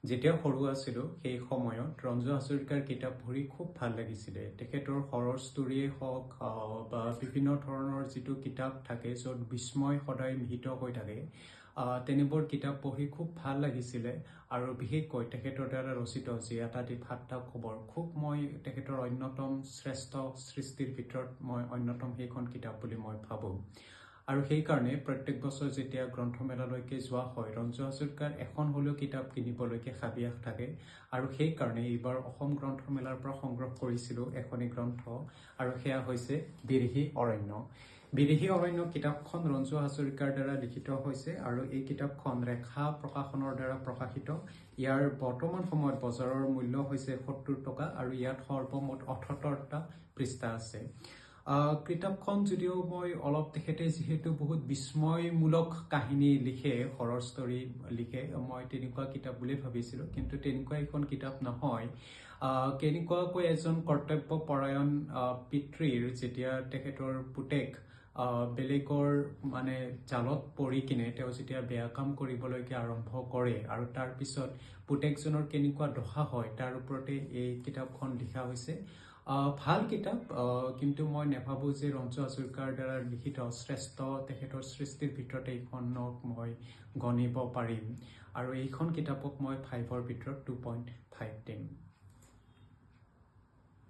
যেতিয়া সৰু আছিলোঁ সেই সময়ত ৰঞ্জু হাজৰিকাৰ কিতাপ পঢ়ি খুব ভাল লাগিছিলে। তেখেতৰ হৰৰ ষ্টৰিয়ে হওক বা বিভিন্ন ধৰণৰ যিটো কিতাপ থাকে য'ত বিস্ময় সদায় নিহিত হৈ থাকে, তেনেবোৰ কিতাপ পঢ়ি খুব ভাল লাগিছিলে। আৰু বিশেষকৈ তেখেতৰ দ্বাৰা ৰচিত যি এটা দ্বীপ সাতটা খবৰ, খুব মই তেখেতৰ অন্যতম শ্ৰেষ্ঠ সৃষ্টিৰ ভিতৰত মই অন্যতম সেইখন কিতাপ বুলি মই ভাবোঁ। আৰু সেইকাৰণে প্ৰত্যেক বছৰ যেতিয়া গ্ৰন্থমেলালৈকে যোৱা হয়, ৰঞ্জু হাজৰিকাৰ এখন হ'লেও কিতাপ কিনিবলৈকে হাবিয়াস থাকে। আৰু সেইকাৰণে এইবাৰ অসম গ্ৰন্থমেলাৰ পৰা সংগ্ৰহ কৰিছিলোঁ এখনি গ্ৰন্থ, আৰু সেয়া হৈছে বিৰহী অৰণ্য। বিৰহী অৰণ্য কিতাপখন ৰঞ্জু হাজৰিকাৰ দ্বাৰা লিখিত হৈছে আৰু এই কিতাপখন ৰেখা প্ৰকাশনৰ দ্বাৰা প্ৰকাশিত। ইয়াৰ বৰ্তমান সময়ত বজাৰৰ মূল্য হৈছে ৭০ টকা আৰু ইয়াত সৰ্বমুঠ ৭৮টা পৃষ্ঠা আছে। কিতাপখন যদিও মই তেখেতে যিহেতু বহুত বিস্ময়মূলক কাহিনী লিখে, হৰৰ ষ্টৰি লিখে, মই তেনেকুৱা কিতাপ বুলি ভাবিছিলোঁ, কিন্তু তেনেকুৱা এখন কিতাপ নহয়। কেনেকুৱাকৈ এজন কৰ্তব্যপৰায়ণ পিতৃৰ যেতিয়া তেখেতৰ পুতেক বেলেগৰ জালত পৰি কিনে তেওঁ যেতিয়া বেয়া কাম কৰিবলৈকে আৰম্ভ কৰে আৰু তাৰ পিছত পুতেকজনৰ কেনেকুৱা দশা হয় তাৰ ওপৰতে এই কিতাপখন লিখা হৈছে। ভাল কিতাপ, কিন্তু মই নাভাবোঁ যে ৰঞ্জু হাজৰিকাৰ দ্বাৰা লিখিত শ্ৰেষ্ঠ তেখেতৰ সৃষ্টিৰ ভিতৰতে এইখনক মই গণিব পাৰিম। আৰু এইখন কিতাপক মই 5ৰ ভিতৰত 2.5 দিম।